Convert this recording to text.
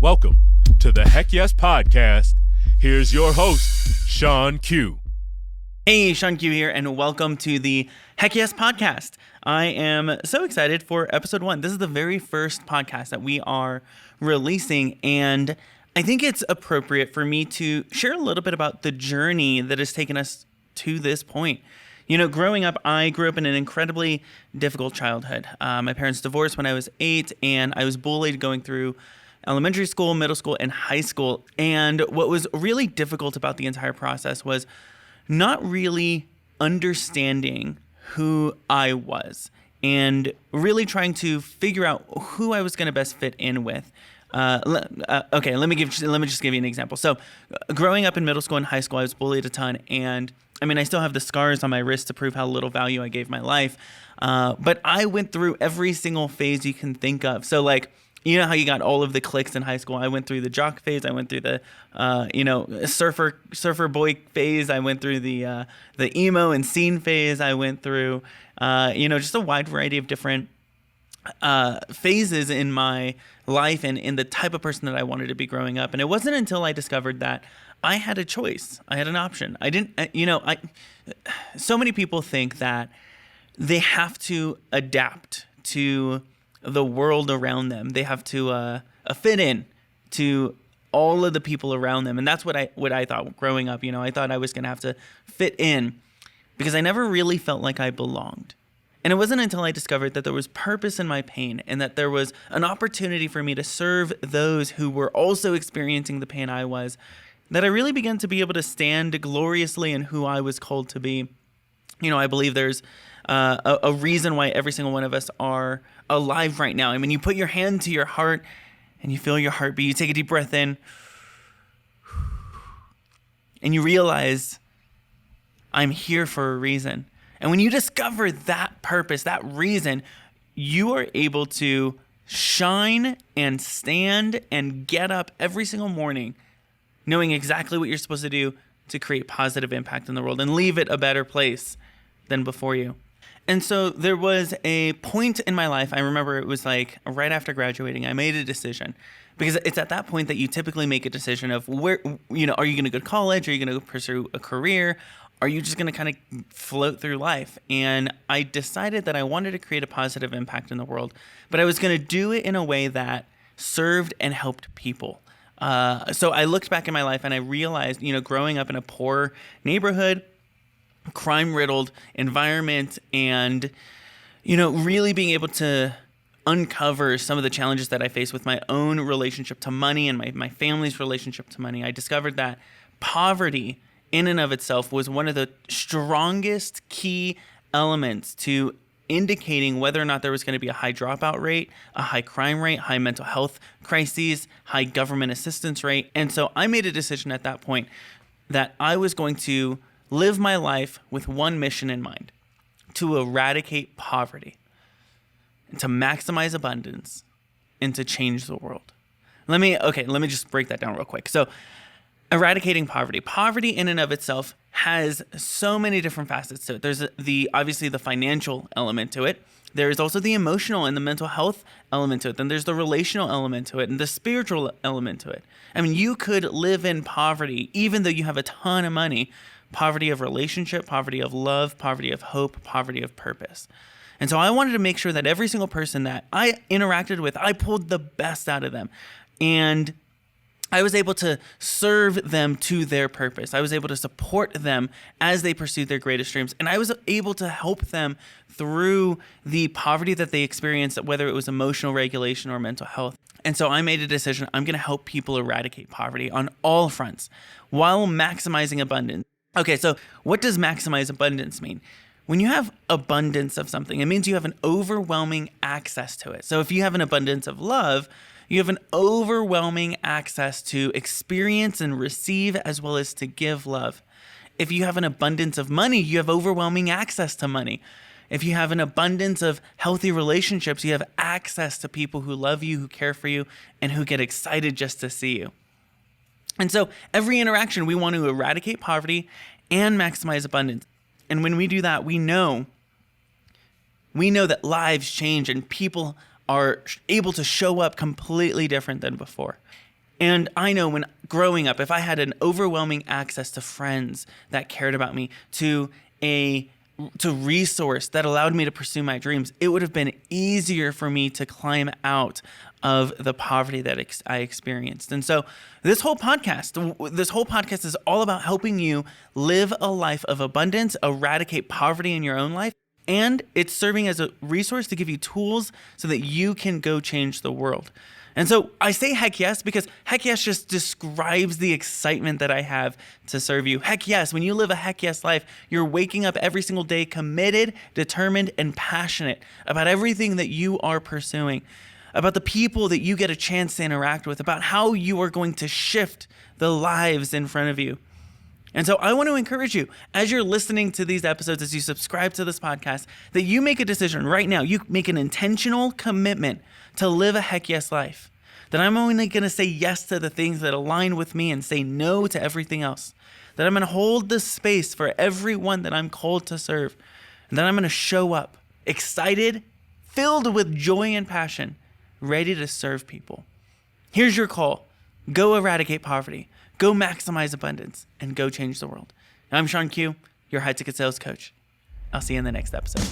Welcome to the Heck Yes Podcast. Here's your host, Sean Q. Hey, Sean Q here, and welcome to the Heck Yes Podcast. I am so excited for episode 1. This is the very first podcast that we are releasing, and I think it's appropriate for me to share a little bit about the journey that has taken us to this point. You know, growing up, I grew up in an incredibly difficult childhood. My parents divorced when I was 8, and I was bullied going through elementary school, middle school, and high school. And what was really difficult about the entire process was not really understanding who I was and really trying to figure out who I was going to best fit in with. Okay, let me just give you an example. So, growing up in middle school and high school, I was bullied a ton, and I still have the scars on my wrist to prove how little value I gave my life. But I went through every single phase you can think of. So, like, you know how you got all of the cliques in high school? I went through the jock phase. I went through the, surfer boy phase. I went through the emo and scene phase. I went through, just a wide variety of different phases in my life and in the type of person that I wanted to be growing up. And it wasn't until I discovered that I had a choice. I had an option. So many people think that they have to adapt to the world around them. They have to fit in to all of the people around them. And that's what I thought growing up. You know, I thought I was going to have to fit in because I never really felt like I belonged. And it wasn't until I discovered that there was purpose in my pain and that there was an opportunity for me to serve those who were also experiencing the pain I was, that I really began to be able to stand gloriously in who I was called to be. You know, I believe there's a reason why every single one of us are alive right now. I mean, you put your hand to your heart and you feel your heartbeat. You take a deep breath in and you realize I'm here for a reason. And when you discover that purpose, that reason, you are able to shine and stand and get up every single morning knowing exactly what you're supposed to do to create positive impact in the world and leave it a better place than before you. And so there was a point in my life, I remember it was like right after graduating, I made a decision. Because it's at that point that you typically make a decision of where, are you going to go to college? Are you going to pursue a career? Are you just going to kind of float through life? And I decided that I wanted to create a positive impact in the world, but I was going to do it in a way that served and helped people. So I looked back in my life and I realized, growing up in a poor neighborhood, crime-riddled environment, and, really being able to uncover some of the challenges that I faced with my own relationship to money and my family's relationship to money, I discovered that poverty in and of itself was one of the strongest key elements to indicating whether or not there was going to be a high dropout rate, a high crime rate, high mental health crises, high government assistance rate. And so I made a decision at that point that I was going to live my life with one mission in mind: to eradicate poverty, and to maximize abundance, and to change the world. Let me just break that down real quick. So eradicating poverty. Poverty in and of itself has so many different facets to it. There's obviously the financial element to it. There's also the emotional and the mental health element to it. Then there's the relational element to it and the spiritual element to it. I mean, you could live in poverty even though you have a ton of money. Poverty of relationship, poverty of love, poverty of hope, poverty of purpose. And so I wanted to make sure that every single person that I interacted with, I pulled the best out of them. And I was able to serve them to their purpose. I was able to support them as they pursued their greatest dreams. And I was able to help them through the poverty that they experienced, whether it was emotional regulation or mental health. And so I made a decision. I'm going to help people eradicate poverty on all fronts while maximizing abundance. Okay, so what does maximize abundance mean? When you have abundance of something, it means you have an overwhelming access to it. So if you have an abundance of love, you have an overwhelming access to experience and receive as well as to give love. If you have an abundance of money, you have overwhelming access to money. If you have an abundance of healthy relationships, you have access to people who love you, who care for you, and who get excited just to see you. And so every interaction, we want to eradicate poverty and maximize abundance. And when we do that, we know that lives change and people are able to show up completely different than before. And I know when growing up, if I had an overwhelming access to friends that cared about me, to resource that allowed me to pursue my dreams, it would have been easier for me to climb out of the poverty that I experienced. And so this whole podcast is all about helping you live a life of abundance, eradicate poverty in your own life, and it's serving as a resource to give you tools so that you can go change the world. And so I say heck yes because heck yes just describes the excitement that I have to serve you. Heck yes, when you live a heck yes life, you're waking up every single day committed, determined, and passionate about everything that you are pursuing, about the people that you get a chance to interact with, about how you are going to shift the lives in front of you. And so I want to encourage you, as you're listening to these episodes, as you subscribe to this podcast, that you make a decision right now. You make an intentional commitment to live a heck yes life. That I'm only going to say yes to the things that align with me and say no to everything else. That I'm going to hold the space for everyone that I'm called to serve. And that I'm going to show up excited, filled with joy and passion, ready to serve people. Here's your call. Go eradicate poverty. Go maximize abundance and go change the world. I'm Sean Q, your high ticket sales coach. I'll see you in the next episode.